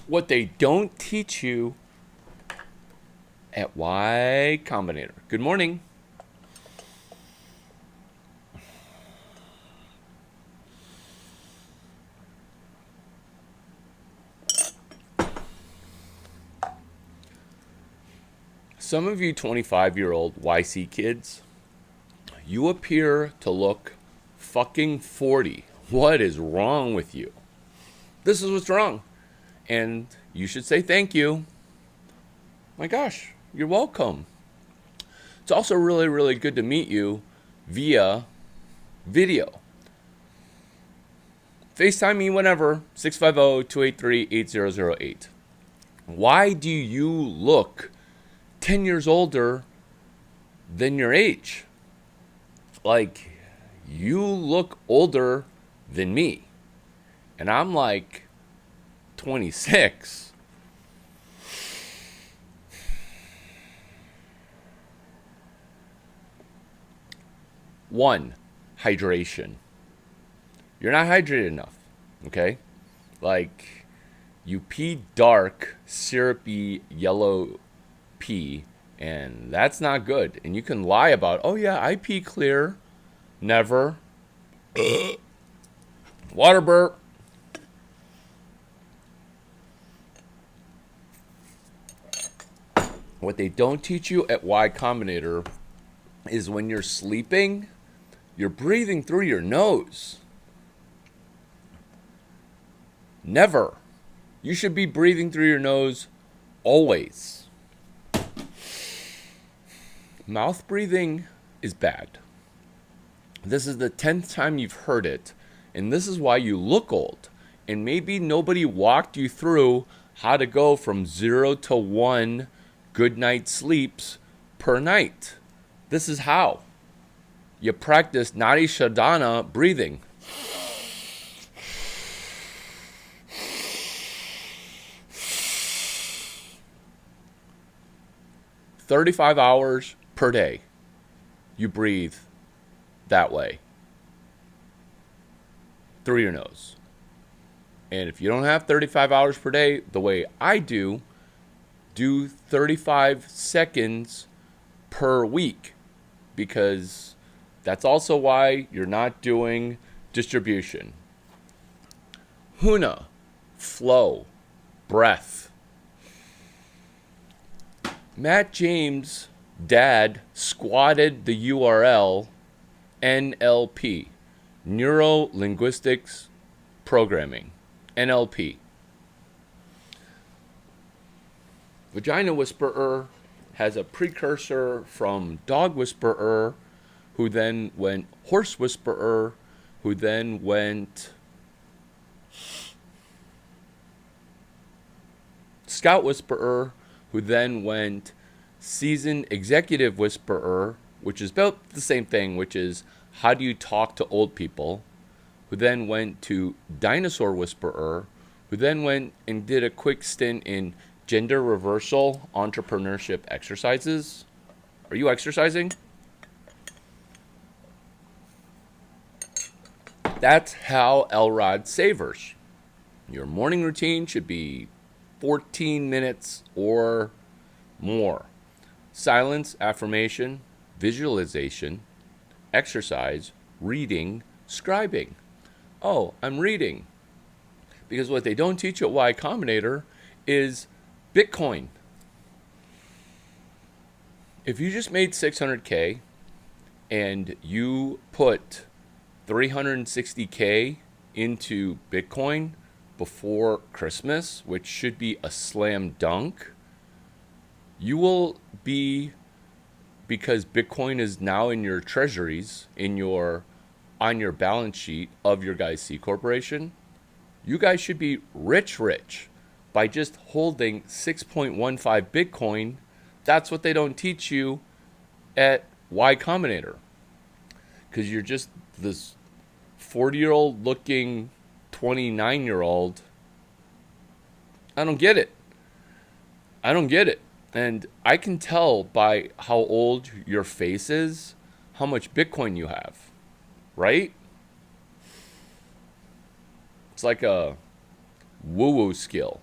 What they don't teach you at YCombinator. Good morning. Some of you 25-year-old YC kids, you appear to look fucking 40. What is wrong with you? This is what's wrong. And you should say thank you. My gosh, you're welcome. It's also really, really good to meet you via video. FaceTime me whenever, 650-283-8008. Why do you look 10 years older than your age? Like, you look older than me. And I'm like 26. One, hydration. You're not hydrated enough, okay? Like, you pee dark, syrupy, yellow pee, and that's not good. And you can lie about, oh yeah, I pee clear. Never. Water burp. What they don't teach you at YCombinator is when you're sleeping, you're breathing through your nose. Never. You should be breathing through your nose always. Mouth breathing is bad. This is the 10th time you've heard it, and this is why you look old. And maybe nobody walked you through how to go from 0 to 1 good night sleeps per night. This is how. You practice Nadi Shodhana breathing. "35 hours per day, you breathe that way through your nose. And if you don't have 35 hours per day, the way I do 35 seconds per week, because that's also why you're not doing distribution. Huna, flow, breath. Matt James' dad squatted the URL NLP, Neuro Linguistics Programming, NLP. Vagina Whisperer has a precursor from Dog Whisperer, who then went Horse Whisperer, who then went Scout Whisperer, who then went Seasoned Executive Whisperer, which is about the same thing, which is how do you talk to old people, who then went to Dinosaur Whisperer, who then went and did a quick stint in gender reversal entrepreneurship exercises. Are you exercising? That's how Elrod savers. Your morning routine should be 14 minutes or more. Silence, affirmation, visualization, exercise, reading, scribing. Oh, I'm reading. Because what they don't teach you at YCombinator is Bitcoin. If you just made 600K and you put 360K into Bitcoin before Christmas, which should be a slam dunk, you will be, because Bitcoin is now in your treasuries, on your balance sheet of your guys' C corporation, you guys should be rich by just holding 6.15 Bitcoin. That's what they don't teach you at YCombinator. Because you're just this 40-year-old looking 29-year-old. I don't get it. And I can tell by how old your face is, how much Bitcoin you have. Right? It's like a woo-woo skill.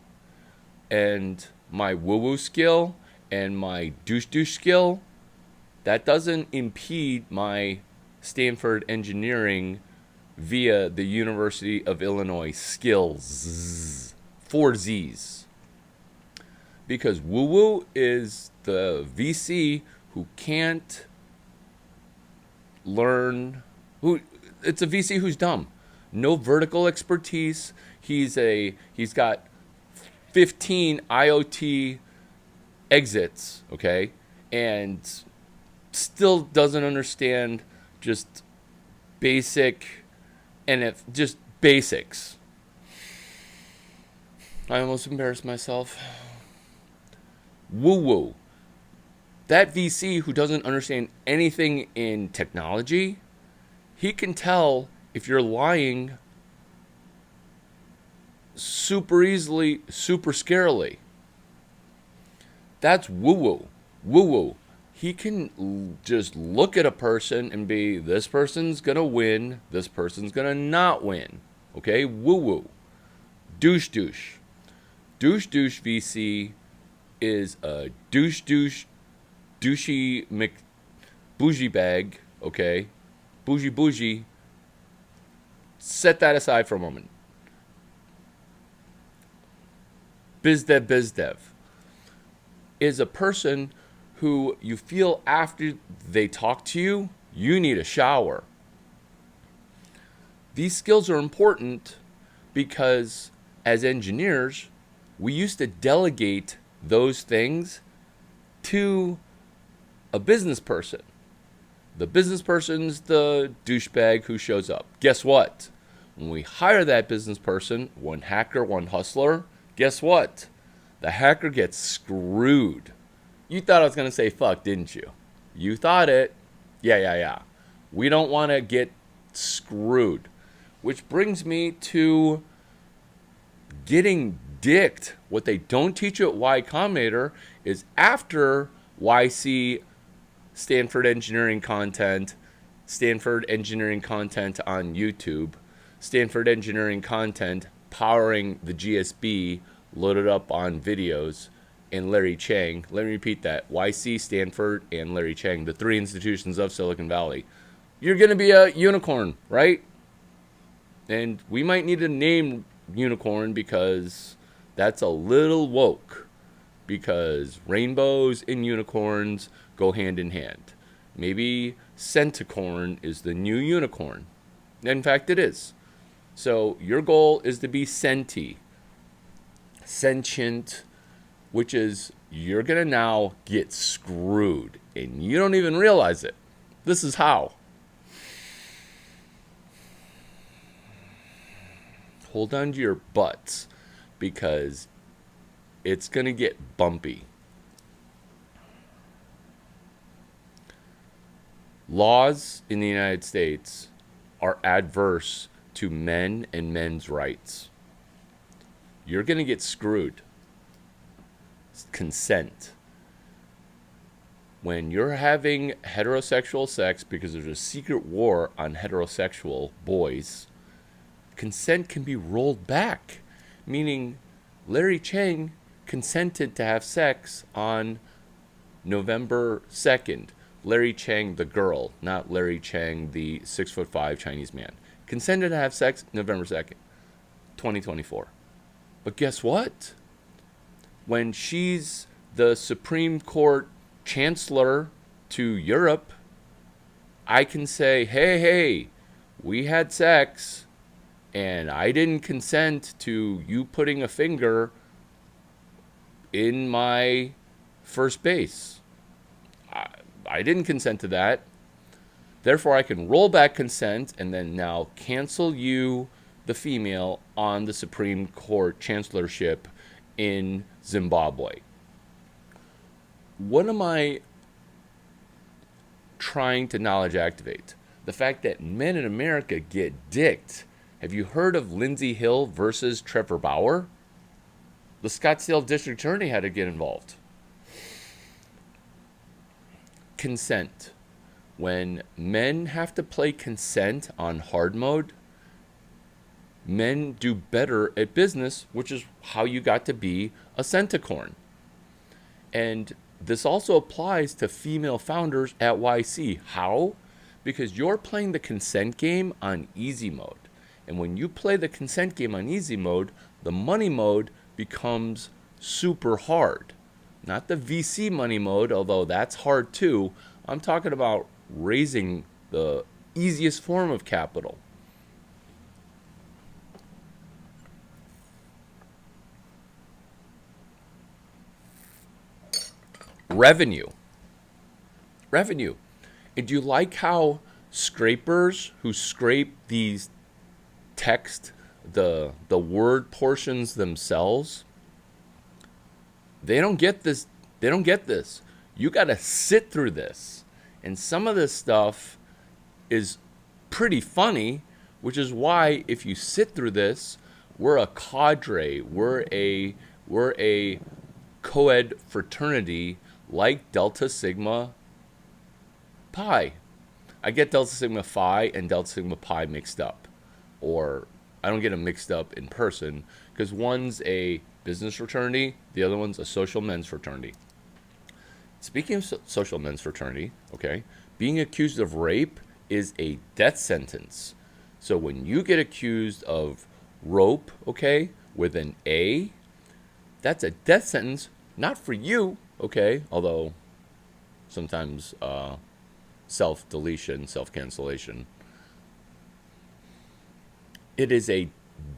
and my woo-woo skill and my douche skill, that doesn't impede my Stanford engineering via the University of Illinois skills. 4 Z's. Because woo-woo is the VC who can't learn, it's a VC who's dumb. No vertical expertise. He's got 15 IoT exits, okay? And still doesn't understand just basic, and if just basics. I almost embarrassed myself. Woo-woo. That VC who doesn't understand anything in technology, he can tell if you're lying super easily, super scarily. That's woo-woo. Woo-woo. He can just look at a person and be, this person's going to win, this person's going to not win. Okay? Woo-woo. Douche. Douche VC is a douchey bougie bag. Okay? Bougie. Set that aside for a moment. BizDev is a person who you feel after they talk to you, you need a shower. These skills are important because as engineers, we used to delegate those things to a business person. The business person's the douchebag who shows up. Guess what? When we hire that business person, one hacker, one hustler, guess what? The hacker gets screwed. You thought I was going to say fuck, didn't you? You thought it. Yeah. We don't want to get screwed. Which brings me to getting dicked. What they don't teach you at YCombinator is after YC Stanford engineering content, Stanford engineering content on YouTube, Stanford engineering content powering the GSB loaded up on videos, and Larry Chang. Let me repeat that. YC, Stanford, and Larry Chang, the 3 institutions of Silicon Valley. You're going to be a unicorn, right? And we might need to name unicorn because that's a little woke. Because rainbows and unicorns go hand in hand. Maybe centicorn is the new unicorn. In fact, it is. So your goal is to be sentient, which is you're going to now get screwed and you don't even realize it. This is how. Hold on to your butts because it's going to get bumpy. Laws in the United States are adverse to men and men's rights. You're going to get screwed. Consent. When you're having heterosexual sex because there's a secret war on heterosexual boys, consent can be rolled back. Meaning Larry Chang consented to have sex on November 2nd. Larry Chang, the girl, not Larry Chang, the 6'5" Chinese man. Consented to have sex November 2nd, 2024. But guess what? When she's the Supreme Court Chancellor to Europe, I can say, hey, we had sex, and I didn't consent to you putting a finger in my first base. I didn't consent to that. Therefore, I can roll back consent and then now cancel you, the female, on the Supreme Court Chancellorship in Zimbabwe. What am I trying to knowledge activate? The fact that men in America get dicked. Have you heard of Lindsey Hill versus Trevor Bauer? The Scottsdale District Attorney had to get involved. Consent. When men have to play consent on hard mode, Men do better at business, which is how you got to be a centicorn. And this also applies to female founders at YC. How? Because you're playing the consent game on easy mode. And when you play the consent game on easy mode, the money mode becomes super hard. Not the VC money mode, although that's hard too. I'm talking about raising the easiest form of capital. Revenue. Revenue. And do you like how scrapers who scrape these text, the word portions themselves, they don't get this. They don't get this. You got to sit through this. And some of this stuff is pretty funny, which is why if you sit through this, we're a cadre, we're a co-ed fraternity like Delta Sigma Pi. I get Delta Sigma Phi and Delta Sigma Pi mixed up. Or I don't get them mixed up in person because one's a business fraternity, the other one's a social men's fraternity. Speaking of social men's fraternity, okay, being accused of rape is a death sentence. So when you get accused of rope, okay, with an A, that's a death sentence, not for you, okay, although sometimes self-deletion, self-cancellation. It is a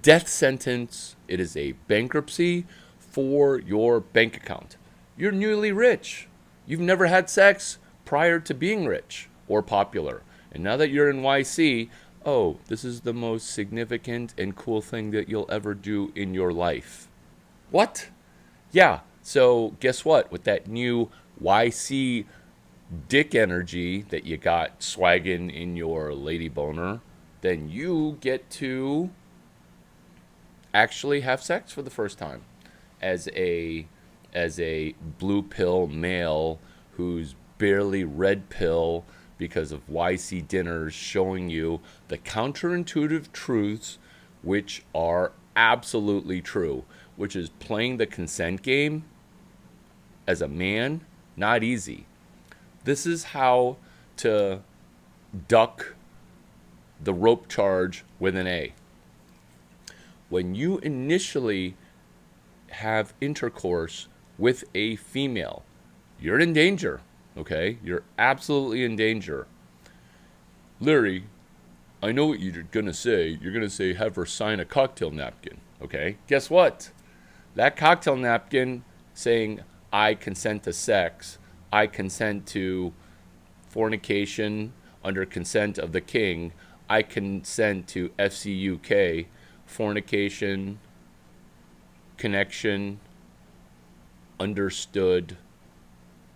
death sentence. It is a bankruptcy for your bank account. You're newly rich. You've never had sex prior to being rich or popular. And now that you're in YC, oh, this is the most significant and cool thing that you'll ever do in your life. What? Yeah, so guess what? With that new YC dick energy that you got swagging in your lady boner, then you get to actually have sex for the first time as a blue pill male who's barely red pill because of YC dinners showing you the counterintuitive truths which are absolutely true, which is playing the consent game as a man, not easy. This is how to duck the rope charge with an A. When you initially have intercourse with a female, you're in danger, okay? You're absolutely in danger. Larry, I know what you're going to say. You're going to say, have her sign a cocktail napkin, okay? Guess what? That cocktail napkin saying, I consent to sex, I consent to fornication under consent of the king, I consent to FCUK, fornication, connection, understood,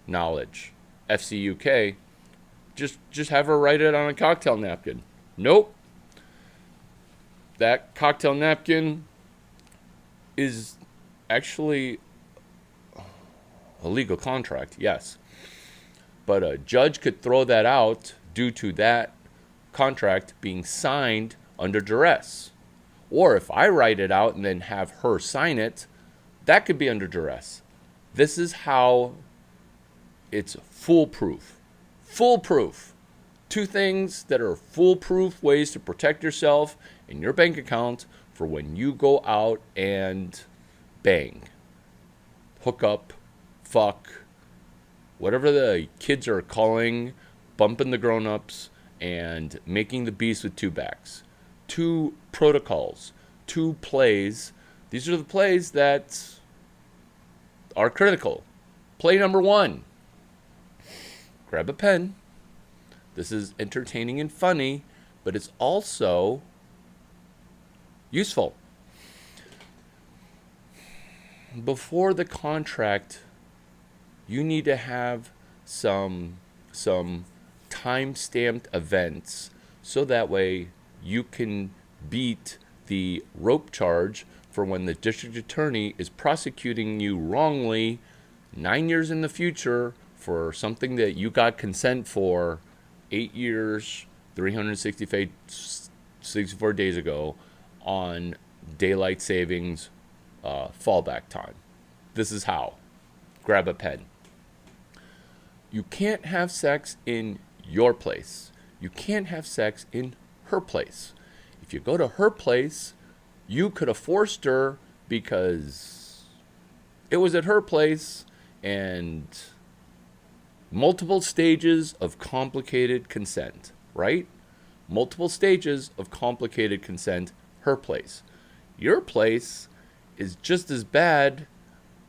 knowledge. FCUK, just have her write it on a cocktail napkin. Nope. That cocktail napkin is actually a legal contract, yes. But a judge could throw that out due to that contract being signed under duress. Or if I write it out and then have her sign it, that could be under duress. This is how it's foolproof. Foolproof. Two things that are foolproof ways to protect yourself and your bank account for when you go out and bang, hook up, fuck, whatever the kids are calling, bumping the grown-ups, and making the beast with two backs. Two protocols, two plays. These are the plays that are critical. Play number one. Grab a pen. This is entertaining and funny, but it's also useful. Before the contract, you need to have some time-stamped events so that way you can beat the rope charge for when the district attorney is prosecuting you wrongly 9 years in the future for something that you got consent for 8 years, 364 days ago on daylight savings fallback time. This is how. Grab a pen. You can't have sex in your place. You can't have sex in her place. If you go to her place, you could have forced her because it was at her place, and multiple stages of complicated consent, right? Multiple stages of complicated consent, her place. Your place is just as bad,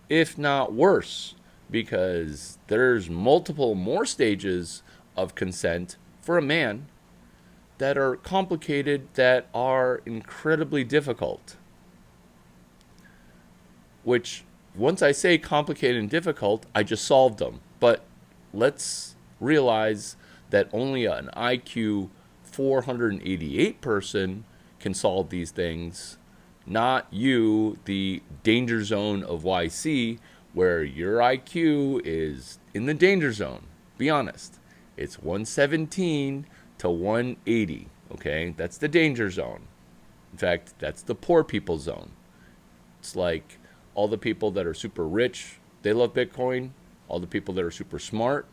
if not worse, because there's multiple more stages of consent for a man that are complicated, that are incredibly difficult. Which, once I say complicated and difficult, I just solved them. But let's realize that only an IQ 488 person can solve these things, not you, the danger zone of YC, where your IQ is in the danger zone. Be honest. It's 117 to 180, okay? That's the danger zone. In fact, that's the poor people zone. It's like all the people that are super rich, they love Bitcoin. All the people that are super smart,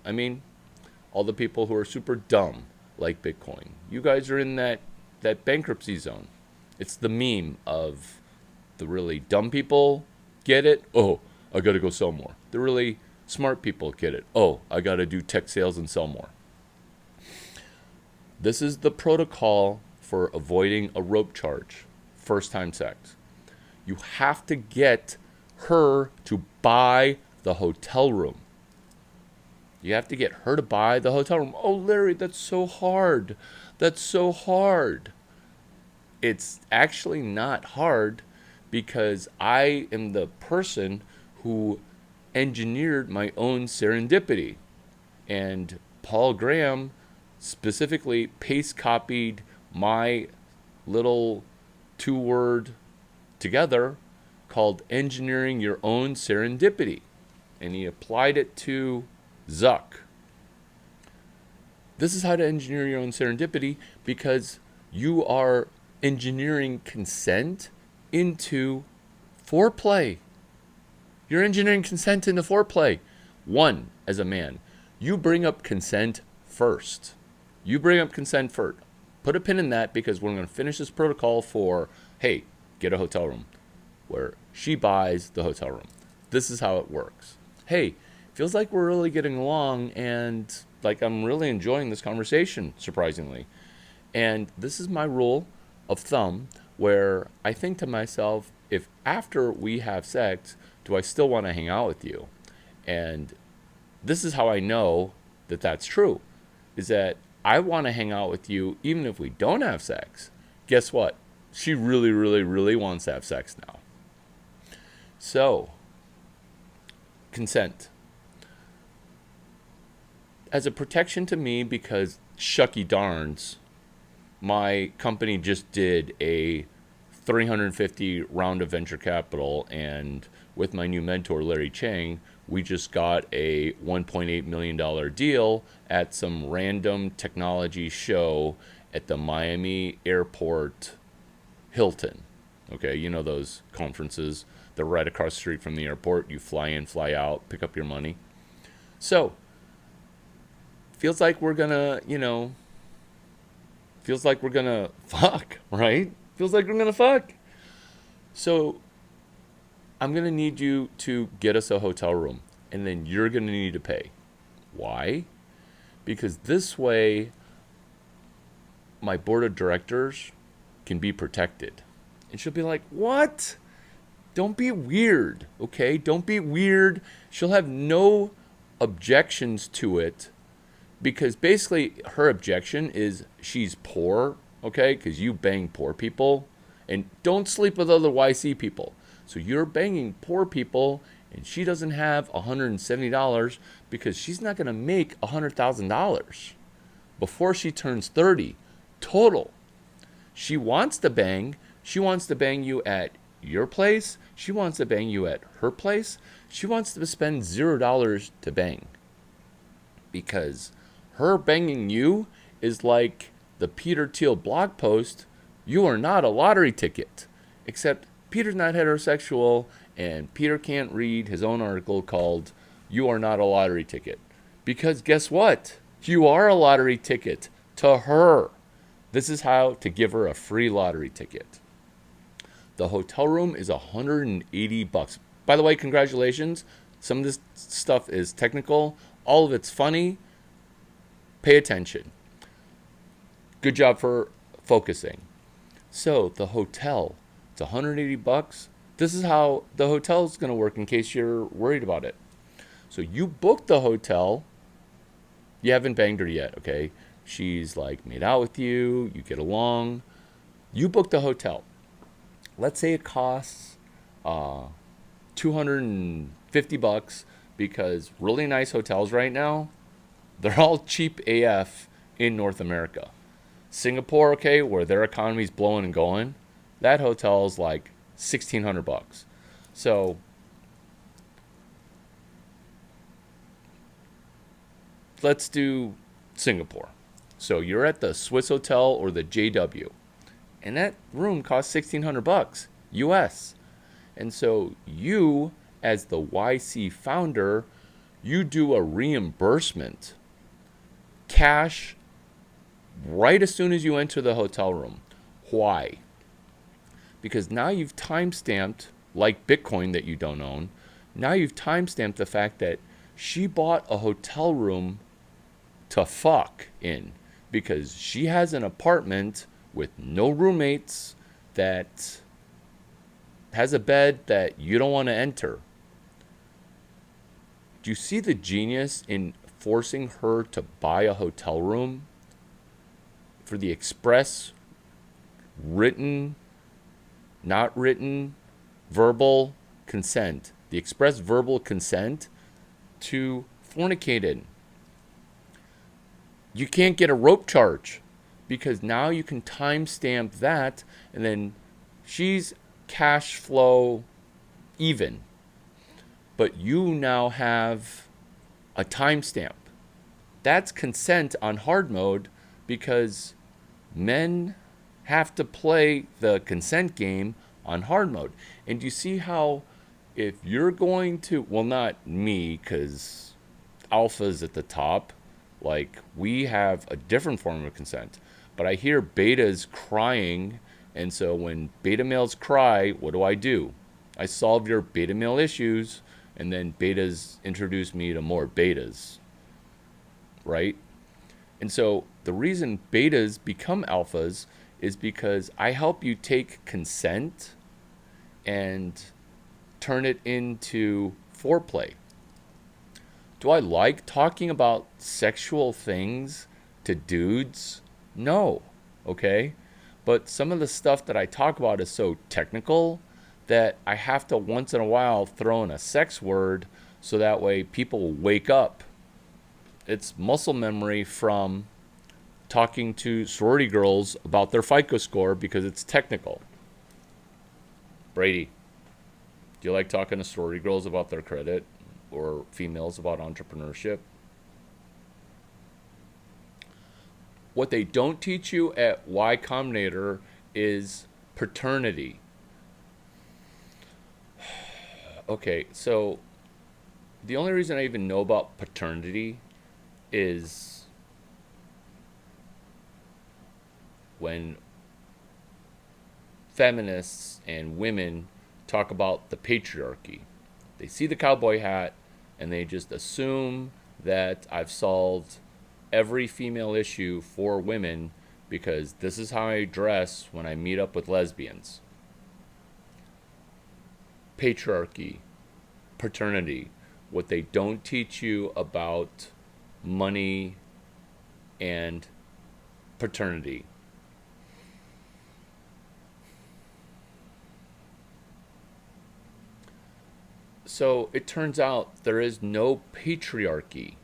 all the people who are super dumb like Bitcoin. You guys are in that bankruptcy zone. It's the meme of the really dumb people get it. Oh, I got to go sell more. The really smart people get it. Oh, I got to do tech sales and sell more. This is the protocol for avoiding a rope charge. First time sex. You have to get her to buy the hotel room. You have to get her to buy the hotel room. Oh, Larry, that's so hard. That's so hard. It's actually not hard because I am the person who engineered my own serendipity. And Paul Graham specifically paste copied my little 2-word together called engineering your own serendipity. And he applied it to Zuck. This is how to engineer your own serendipity, because you are engineering consent into foreplay. You're engineering consent into foreplay. One, as a man, you bring up consent first. You bring up consent first. Put a pin in that, because we're going to finish this protocol for, hey, get a hotel room, where she buys the hotel room. This is how it works. Hey, feels like we're really getting along, and like I'm really enjoying this conversation, surprisingly. And this is my rule of thumb, where I think to myself, if after we have sex, do I still want to hang out with you? And this is how I know that that's true, is that I want to hang out with you even if we don't have sex. Guess what? She really, really, really wants to have sex now. So, consent. As a protection to me, because shucky darns, my company just did a 350 round of venture capital, and with my new mentor, Larry Chang, we just got a $1.8 million deal at some random technology show at the Miami Airport Hilton. Okay, you know those conferences. They're right across the street from the airport. You fly in, fly out, pick up your money. So, feels like we're gonna, fuck, right? Feels like we're gonna fuck. So, I'm gonna need you to get us a hotel room, and then you're gonna need to pay. Why? Because this way, my board of directors can be protected. And she'll be like, what? Don't be weird, okay? Don't be weird. She'll have no objections to it, because basically her objection is she's poor, okay? Because you bang poor people. And don't sleep with other YC people. So you're banging poor people, and she doesn't have $170 because she's not going to make $100,000 before she turns 30 total. She wants to bang. She wants to bang you at your place. She wants to bang you at her place. She wants to spend $0 to bang, because her banging you is like the Peter Thiel blog post You are not a lottery ticket. Except Peter's not heterosexual, and Peter can't read his own article called You Are Not a Lottery Ticket. Because guess what? You are a lottery ticket to her. This is how to give her a free lottery ticket. The hotel room is $180. By the way, congratulations. Some of this stuff is technical. All of it's funny. Pay attention. Good job for focusing. So the hotel, it's $180. This is how the hotel is going to work in case you're worried about it. So you book the hotel. You haven't banged her yet, okay? She's like made out with you. You get along. You book the hotel. Let's say it costs $250 because really nice hotels right now, they're all cheap AF in North America. Singapore, okay, where their economy's blowing and going, that hotel is like $1,600. So let's do Singapore. So you're at the Swiss Hotel or the JW, and that room costs $1,600 US. And so you, as the YC founder, you do a reimbursement, cash, right as soon as you enter the hotel room. Why? Because now you've timestamped, like Bitcoin that you don't own, now you've timestamped the fact that she bought a hotel room to fuck in because she has an apartment with no roommates that has a bed that you don't want to enter. Do you see the genius in forcing her to buy a hotel room for the express written, not written, verbal consent? The express verbal consent to fornicate in. You can't get a rope charge because now you can timestamp that, and then she's cash flow even. But you now have a timestamp. That's consent on hard mode because men have to play the consent game on hard mode. And you see how if you're going to, well, not me, because alpha's at the top, like we have a different form of consent. But I hear betas crying, and so when beta males cry, what do? I solve your beta male issues, and then betas introduce me to more betas, right? And so the reason betas become alphas is because I help you take consent and turn it into foreplay. Do I like talking about sexual things to dudes? No, okay? But some of the stuff that I talk about is so technical that I have to once in a while throw in a sex word so that way people wake up. It's muscle memory from talking to sorority girls about their FICO score because it's technical. Brady, do you like talking to sorority girls about their credit or females about entrepreneurship? What they don't teach you at YCombinator is paternity. Okay, so the only reason I even know about paternity is when feminists and women talk about the patriarchy. They see the cowboy hat and they just assume that I've solved every female issue for women because this is how I dress when I meet up with lesbians. Patriarchy, paternity, what they don't teach you about money and paternity. So it turns out there is no patriarchy.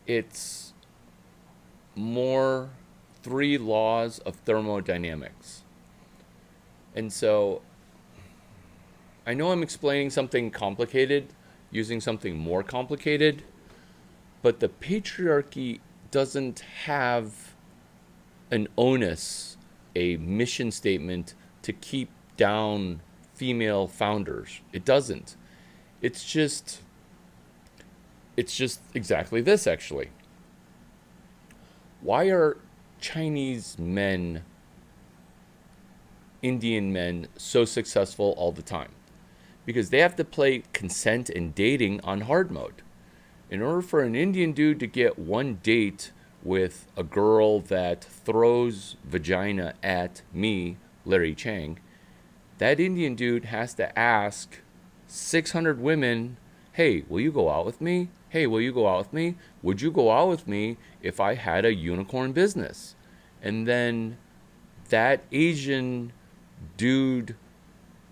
It's more 3 laws of thermodynamics. And so I know I'm explaining something complicated using something more complicated, but the patriarchy doesn't have an onus a mission statement to keep down female founders. It doesn't. It's just exactly this, actually. Why are Chinese men, Indian men so successful all the time? Because they have to play consent and dating on hard mode. In order for an Indian dude to get one date with a girl that throws vagina at me, Larry Chang, that Indian dude has to ask 600 women, hey, will you go out with me? Hey, will you go out with me? Would you go out with me if I had a unicorn business? And then that Asian dude,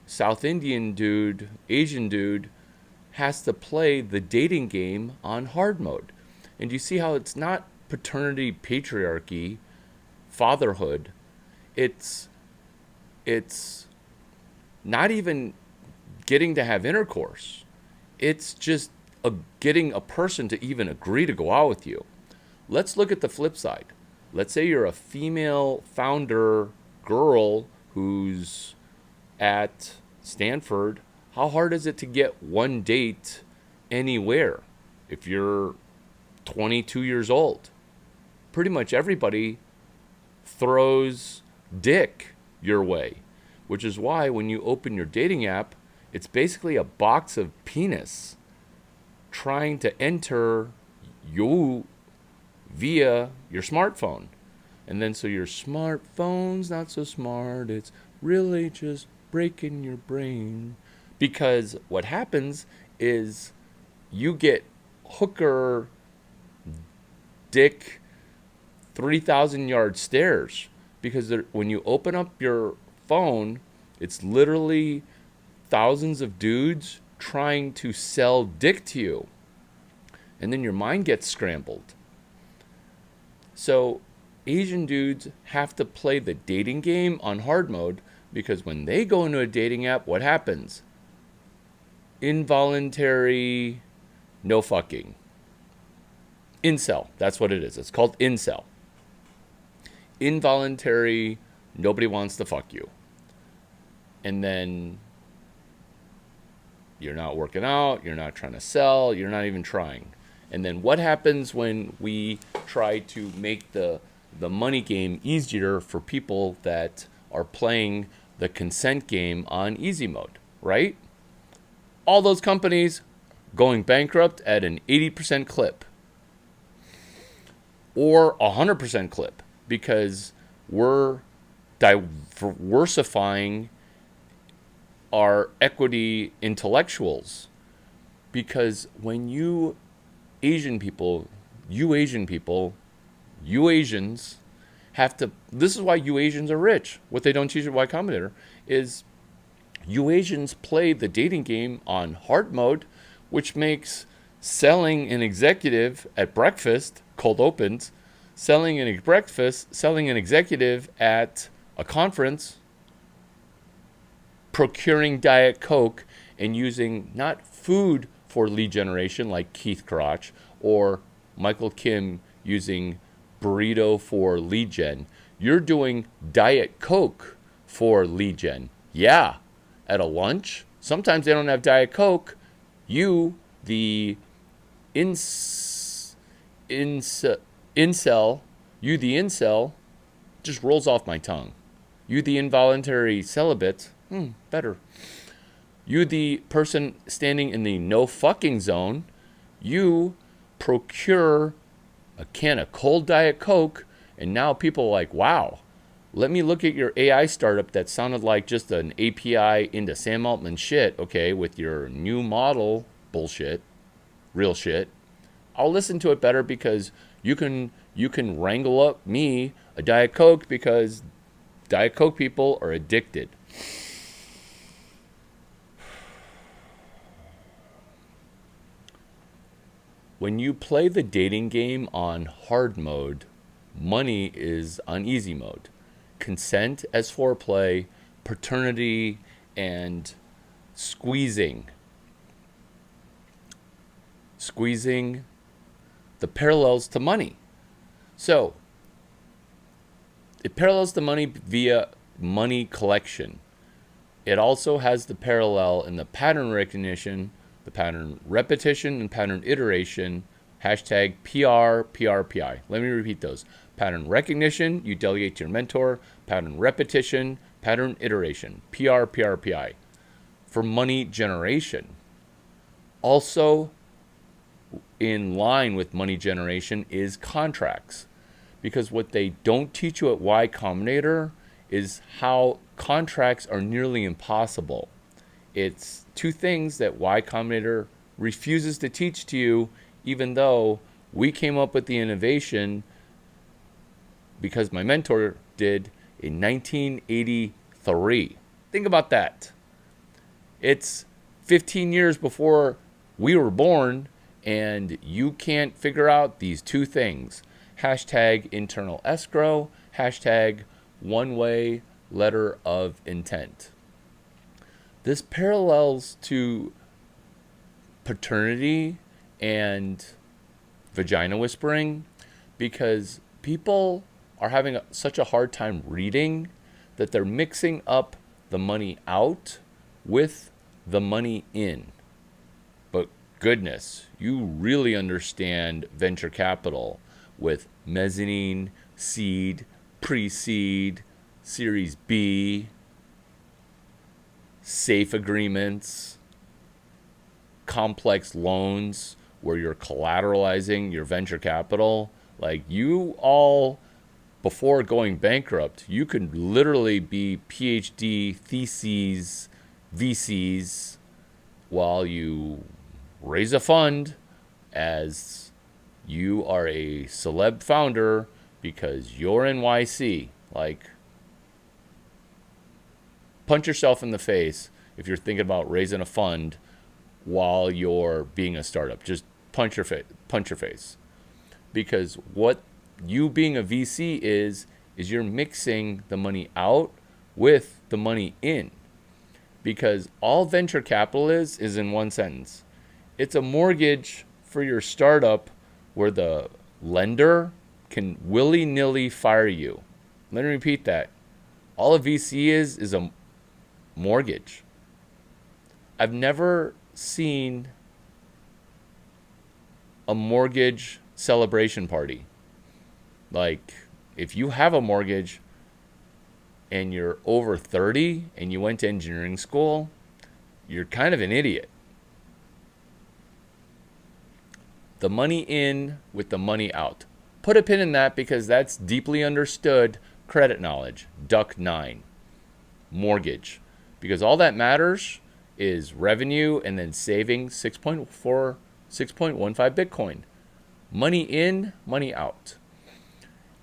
South Indian dude, Asian dude, has to play the dating game on hard mode. And you see how it's not paternity, patriarchy, fatherhood. It's not even getting to have intercourse. It's just getting a person to even agree to go out with you. Let's look at the flip side. Let's say you're a female founder girl who's at Stanford. How hard is it to get one date anywhere if you're 22 years old? Pretty much everybody throws dick your way, which is why when you open your dating app, it's basically a box of penis trying to enter you via your smartphone. And then so your smartphone's not so smart, it's really just breaking your brain. Because what happens is you get hooker dick 3,000 yard stares. Because when you open up your phone, it's literally thousands of dudes trying to sell dick to you. And then your mind gets scrambled. So Asian dudes have to play the dating game on hard mode because when they go into a dating app, what happens? Involuntary no fucking. Incel. That's what it is. It's called incel. Involuntary, nobody wants to fuck you. And then you're not working out, you're not trying to sell, you're not even trying. And then what happens when we try to make the money game easier for people that are playing the consent game on easy mode, right? All those companies going bankrupt at an 80% clip or 100% clip because we're diversifying our equity intellectuals. Because when you Asians have to, this is why you Asians are rich. What they don't teach at YCombinator is you Asians play the dating game on hard mode, which makes selling an executive at breakfast, cold opens, selling an executive at a conference, procuring Diet Coke and using not food for lead generation like Keith Crotch or Michael Kim using burrito for lead gen. You're doing Diet Coke for lead gen. Yeah, at a lunch. Sometimes they don't have Diet Coke. You, the incel, just rolls off my tongue. You, the involuntary celibate, better. You, the person standing in the no fucking zone, you procure a can of cold Diet Coke, and now people are like, wow, let me look at your AI startup that sounded like just an API into Sam Altman shit, okay, with your new model bullshit, real shit. I'll listen to it better because you can wrangle up me a Diet Coke because Diet Coke people are addicted. When you play the dating game on hard mode, money is on easy mode. Consent as foreplay, paternity, and squeezing the parallels to money. So, It parallels the money via money collection. It also has the parallel in the pattern recognition, the pattern repetition, and pattern iteration. Hashtag PR, PRPI. Let me repeat those. Pattern recognition, you delegate to your mentor. Pattern repetition, pattern iteration. PR, PRPI. For money generation. Also, in line with money generation is contracts. Because what they don't teach you at YCombinator is how contracts are nearly impossible. It's two things that YCombinator refuses to teach to you, even though we came up with the innovation because my mentor did in 1983. Think about that. It's 15 years before we were born, and you can't figure out these two things. Hashtag internal escrow, hashtag one-way letter of intent. This parallels to paternity and vagina whispering because people are having such a hard time reading that they're mixing up the money out with the money in. But goodness, you really understand venture capital with mezzanine, seed, pre-seed, Series B, safe agreements, complex loans where you're collateralizing your venture capital. Like you all, before going bankrupt, you could literally be PhD theses, VCs, while you raise a fund as you are a celeb founder because you're in YC. Like, punch yourself in the face if you're thinking about raising a fund while you're being a startup. Just punch your face. Because what you being a VC is you're mixing the money out with the money in. Because all venture capital is in one sentence. It's a mortgage for your startup where the lender can willy-nilly fire you. Let me repeat that. All a VC is a mortgage. I've never seen a mortgage celebration party. Like, if you have a mortgage and you're over 30 and you went to engineering school, you're kind of an idiot. The money in with the money out. Put a pin in that because that's deeply understood credit knowledge. Duck 9. Mortgage. Because all that matters is revenue and then saving 6.15 Bitcoin. Money in, money out.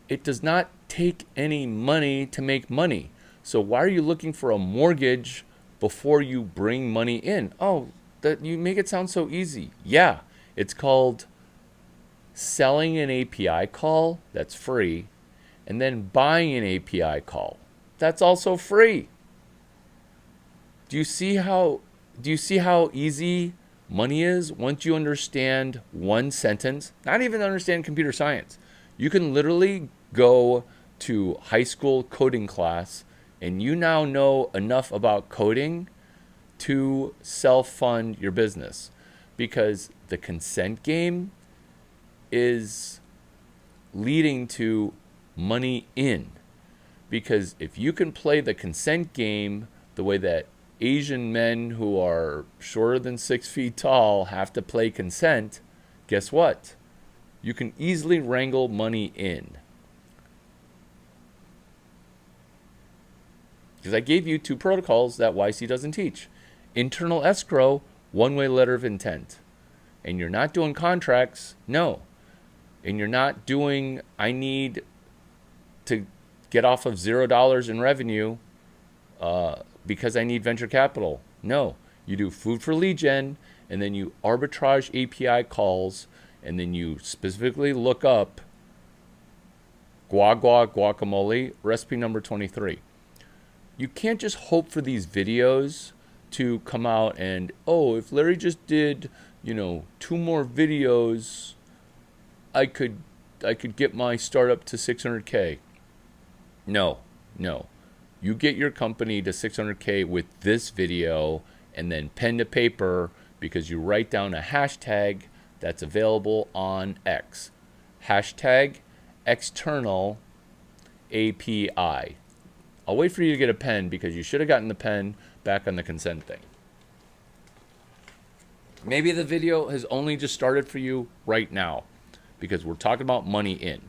It does not take any money to make money. So why are you looking for a mortgage before you bring money in? Oh, that you make it sound so easy. Yeah, it's called selling an API call, that's free, and then buying an API call. That's also free. Do you see how easy money is once you understand one sentence? Not even understand computer science. You can literally go to high school coding class and you now know enough about coding to self-fund your business. Because the consent game is leading to money in. Because if you can play the consent game the way that Asian men who are shorter than 6 feet tall have to play consent, guess what? You can easily wrangle money in. Because I gave you two protocols that YC doesn't teach. Internal escrow, one-way letter of intent. And you're not doing contracts, no. And you're not doing, I need to get off of $0 in revenue because I need venture capital. No, you do food for lead gen, and then you arbitrage API calls, and then you specifically look up guacamole, recipe number 23. You can't just hope for these videos to come out and, oh, if Larry just did, 2 more videos, I could get my startup to 600K. No, no. You get your company to 600K with this video and then pen to paper because you write down a hashtag that's available on X. Hashtag external API. I'll wait for you to get a pen because you should have gotten the pen back on the consent thing. Maybe the video has only just started for you right now because we're talking about money in.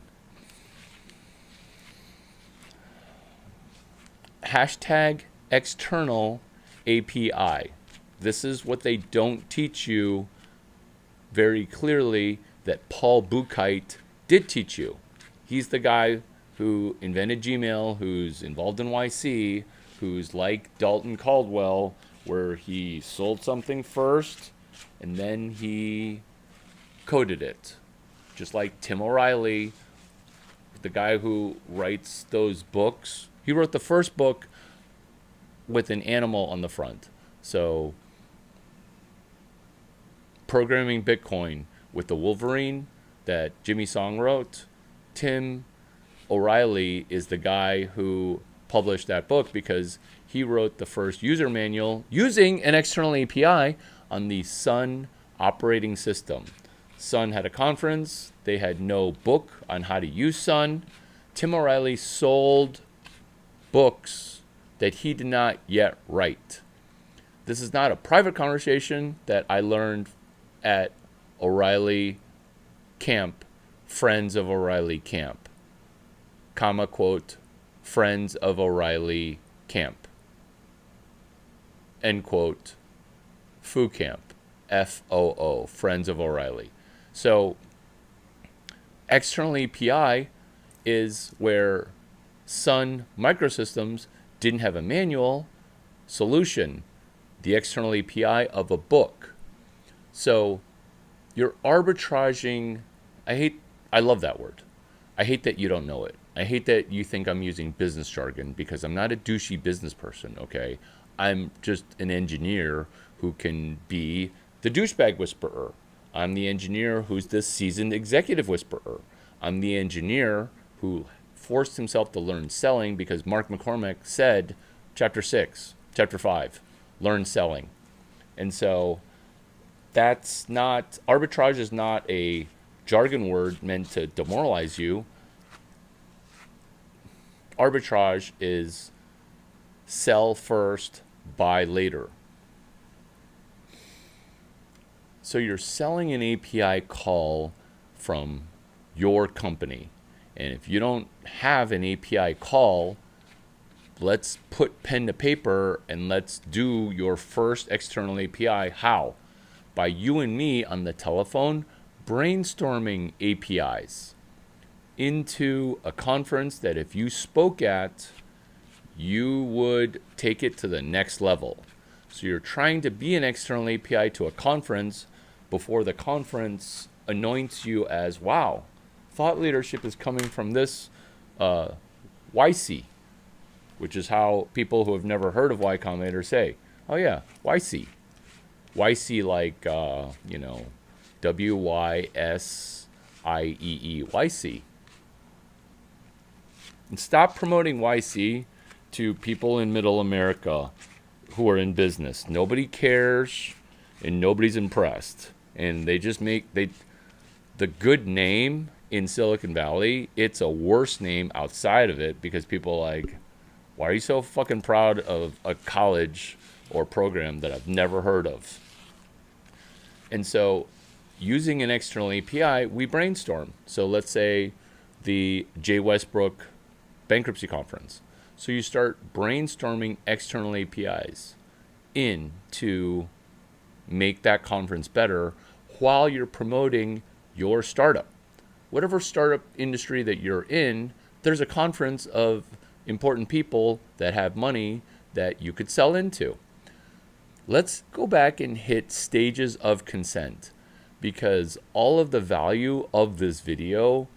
Hashtag external API. This is what they don't teach you very clearly that Paul Buchheit did teach you. He's the guy who invented Gmail, who's involved in YC, who's like Dalton Caldwell, where he sold something first and then he coded it. Just like Tim O'Reilly, the guy who writes those books. He wrote the first book with an animal on the front. So, Programming Bitcoin with the Wolverine that Jimmy Song wrote. Tim O'Reilly is the guy who published that book because he wrote the first user manual using an external API on the Sun operating system. Sun had a conference. They had no book on how to use Sun. Tim O'Reilly sold books that he did not yet write. This is not a private conversation that I learned at O'Reilly Camp, Friends of O'Reilly Camp, comma, quote, Friends of O'Reilly Camp, end quote, Foo Camp, FOO, Friends of O'Reilly. So, external API is where Sun Microsystems didn't have a manual solution, the external API of a book. So you're arbitraging. I love that word. I hate that you don't know it. I hate that you think I'm using business jargon because I'm not a douchey business person, okay? I'm just an engineer who can be the douchebag whisperer. I'm the engineer who's the seasoned executive whisperer. I'm the engineer who forced himself to learn selling because Mark McCormack said, chapter 5, learn selling. And so that's not, arbitrage is not a jargon word meant to demoralize you. Arbitrage is sell first, buy later. So you're selling an API call from your company. And if you don't have an API call, let's put pen to paper and let's do your first external API. How? By you and me on the telephone brainstorming APIs into a conference that if you spoke at, you would take it to the next level. So you're trying to be an external API to a conference before the conference anoints you as, wow, thought leadership is coming from this YC, which is how people who have never heard of YCombinator say, oh yeah, YC. YC like, WYSIEE, YC. And stop promoting YC to people in middle America who are in business. Nobody cares and nobody's impressed. And they just the good name in Silicon Valley, it's a worse name outside of it because people are like, why are you so fucking proud of a college or program that I've never heard of? And so using an external API, we brainstorm. So let's say the Jay Westbrook bankruptcy conference. So you start brainstorming external APIs in to make that conference better while you're promoting your startup. Whatever startup industry that you're in, there's a conference of important people that have money that you could sell into. Let's go back and hit stages of consent because all of the value of this video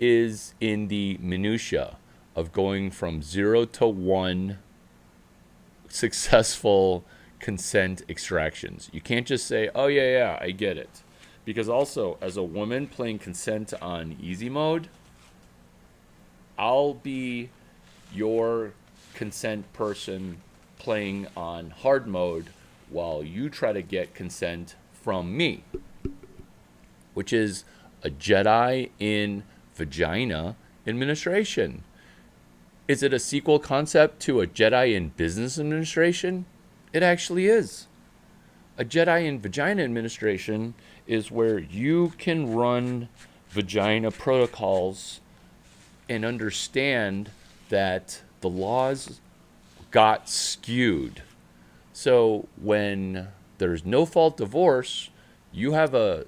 is in the minutia of going from 0 to 1 successful consent extractions. You can't just say, oh yeah, I get it. Because also, as a woman playing consent on easy mode, I'll be your consent person playing on hard mode while you try to get consent from me, which is a Jedi in vagina administration. Is it a sequel concept to a Jedi in business administration? It actually is. A Jedi in vagina administration is where you can run vagina protocols and understand that the laws got skewed. So when there's no fault divorce, you have a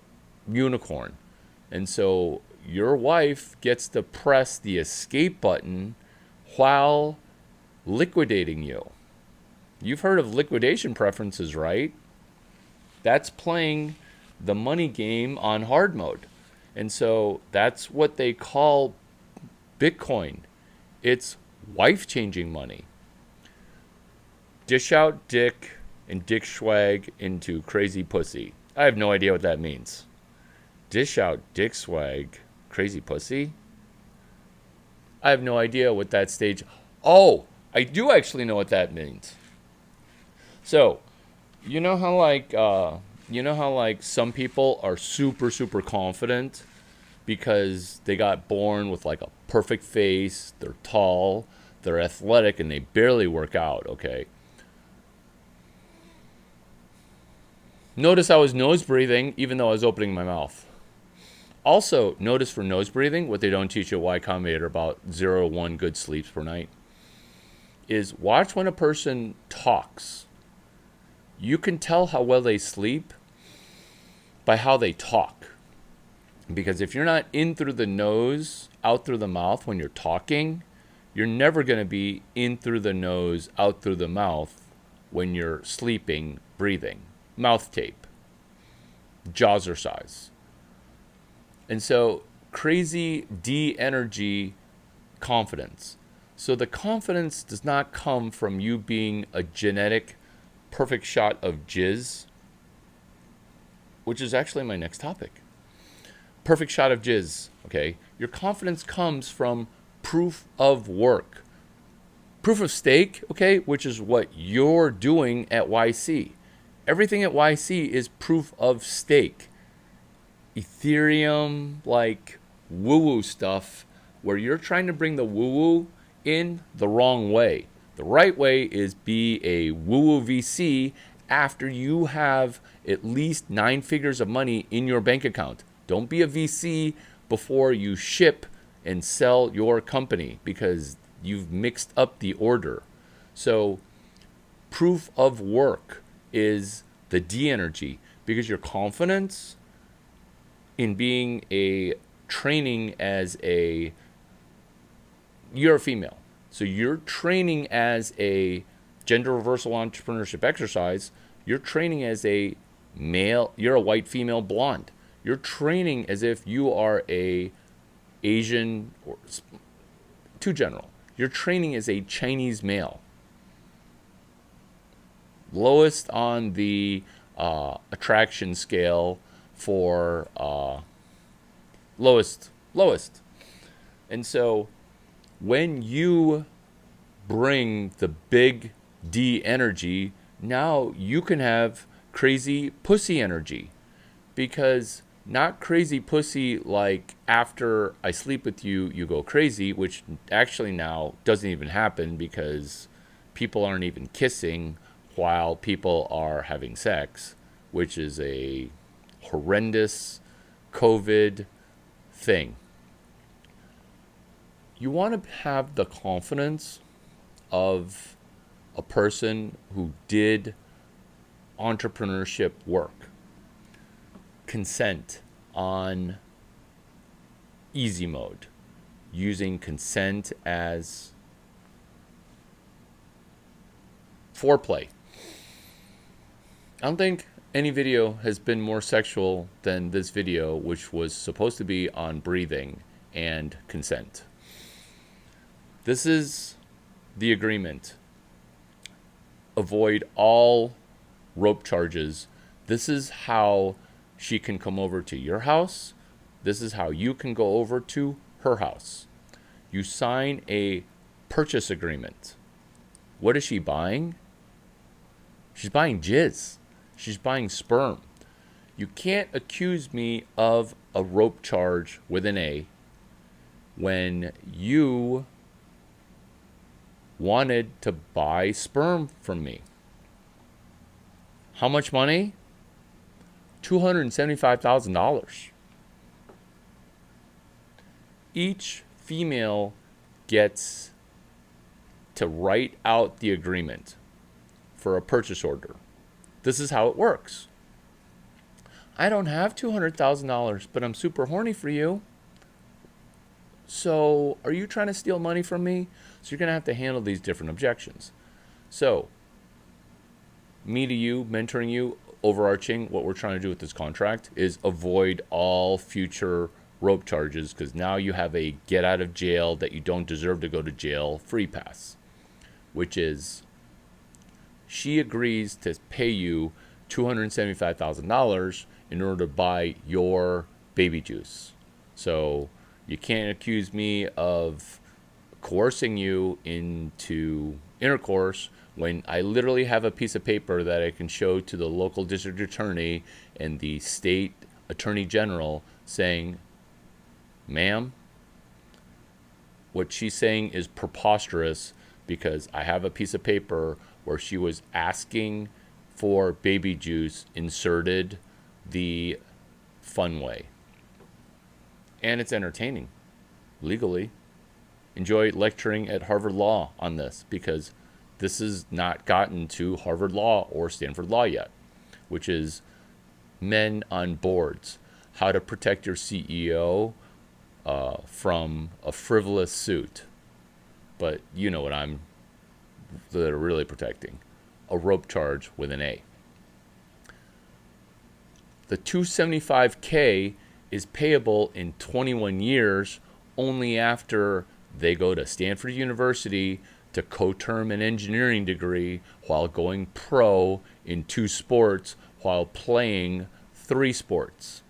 unicorn. And so your wife gets to press the escape button while liquidating you. You've heard of liquidation preferences, right? That's playing the money game on hard mode. And so that's what they call Bitcoin. It's wife changing money. Dish out dick and dick swag into crazy pussy. I have no idea what that means. Dish out dick swag, crazy pussy? I have no idea what that stage. Oh, I do actually know what that means. So, you know how like some people are super confident because they got born with like a perfect face, they're tall, they're athletic, and they barely work out, okay? Notice I was nose breathing even though I was opening my mouth. Also, notice for nose breathing, what they don't teach you at YCombinator about 0 to 1 good sleeps per night, is watch when a person talks. You can tell how well they sleep by how they talk. Because if you're not in through the nose, out through the mouth when you're talking, you're never going to be in through the nose, out through the mouth when you're sleeping, breathing. Mouth tape. Jazzercise. And so crazy D-energy confidence. So the confidence does not come from you being a genetic perfect shot of jizz, which is actually my next topic. Perfect shot of jizz, okay? Your confidence comes from proof of work. Proof of stake, okay, which is what you're doing at YC. Everything at YC is proof of stake. Ethereum, like woo-woo stuff, where you're trying to bring the woo-woo in the wrong way. The right way is be a woo-woo VC after you have at least 9 figures of money in your bank account. Don't be a VC before you ship and sell your company because you've mixed up the order. So proof of work is the D energy, because your confidence in being a training as a, you're a female. So you're training as a gender reversal entrepreneurship exercise. You're training as a male. You're a white female blonde. You're training as if you are a Asian or too general. You're training as a Chinese male. Lowest on the attraction scale for lowest. And so when you bring the big D energy, now you can have crazy pussy energy. Because not crazy pussy like after I sleep with you, you go crazy, which actually now doesn't even happen because people aren't even kissing while people are having sex, which is a horrendous COVID thing. You want to have the confidence of a person who did entrepreneurship work. Consent on easy mode, using consent as foreplay. I don't think any video has been more sexual than this video, which was supposed to be on breathing and consent. This is the agreement. Avoid all rope charges. This is how she can come over to your house. This is how you can go over to her house. You sign a purchase agreement. What is she buying? She's buying jizz. She's buying sperm. You can't accuse me of a rope charge with an A when you wanted to buy sperm from me. How much money? $275,000. Each female gets to write out the agreement for a purchase order. This is how it works. I don't have $200,000, but I'm super horny for you. So, are you trying to steal money from me? So, you're going to have to handle these different objections. So, me to you, mentoring you, overarching, what we're trying to do with this contract is avoid all future rope charges, because now you have a get out of jail that you don't deserve to go to jail free pass, which is she agrees to pay you $275,000 in order to buy your baby juice. So you can't accuse me of coercing you into intercourse when I literally have a piece of paper that I can show to the local district attorney and the state attorney general saying, ma'am, what she's saying is preposterous, because I have a piece of paper where she was asking for baby juice inserted the fun way. And it's entertaining, legally. Enjoy lecturing at Harvard Law on this, because this has not gotten to Harvard Law or Stanford Law yet, which is men on boards, how to protect your CEO from a frivolous suit. But you know what I'm really protecting, a rope charge with an A. The $275K is payable in 21 years only after they go to Stanford University to co-term an engineering degree while going pro in 2 sports while playing 3 sports.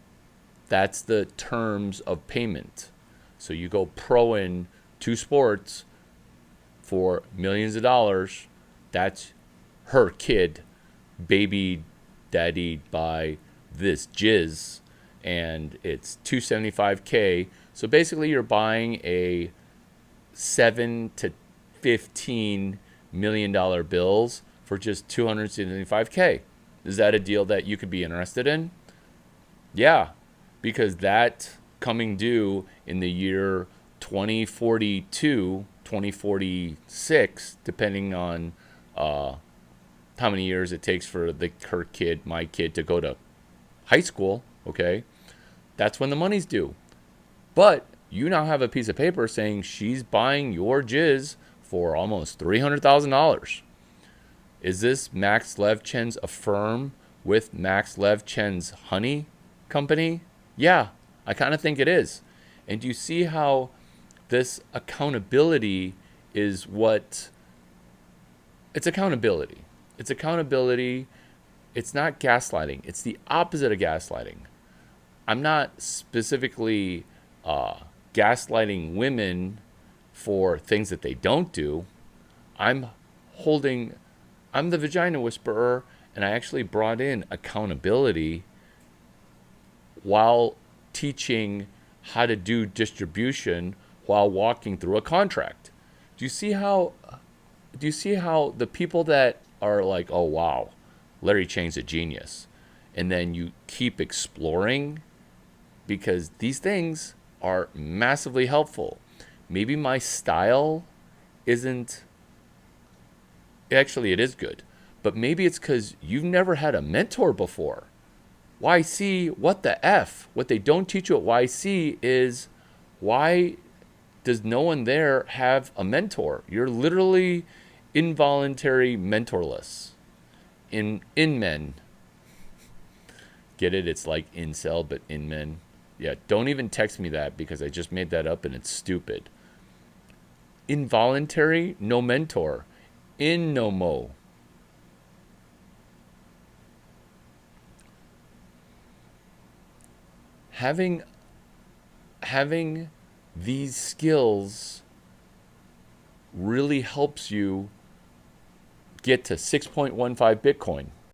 That's the terms of payment. So you go pro in 2 sports for millions of dollars. That's her kid, baby daddied by this jizz, and it's $275K. So basically you're buying a $7 to $15 million bills for just $275K. Is that a deal that you could be interested in? Yeah, because that coming due in the year 2042, 2046, depending on how many years it takes for her kid, my kid, to go to high school, okay? That's when the money's due. But you now have a piece of paper saying she's buying your jizz for almost $300,000. Is this Max Levchen's Affirm with Max Levchen's honey company? Yeah, I kind of think it is. And do you see how this accountability is what... It's accountability. It's accountability. It's not gaslighting. It's the opposite of gaslighting. I'm not specifically gaslighting women for things that they don't do. I'm the vagina whisperer, and I actually brought in accountability while teaching how to do distribution while walking through a contract. Do you see how the people that are like, oh wow, Larry Chang's a genius, and then you keep exploring, because these things are massively helpful. Maybe my style isn't, actually it is good, but maybe it's because you've never had a mentor before. YC, what the F? What they don't teach you at YC is, why does no one there have a mentor? You're literally involuntary mentorless in men. Get it? It's like incel, but in men. Yeah, don't even text me that, because I just made that up and it's stupid. Involuntary, no mentor. In no mo. Having these skills really helps you get to 6.15 Bitcoin.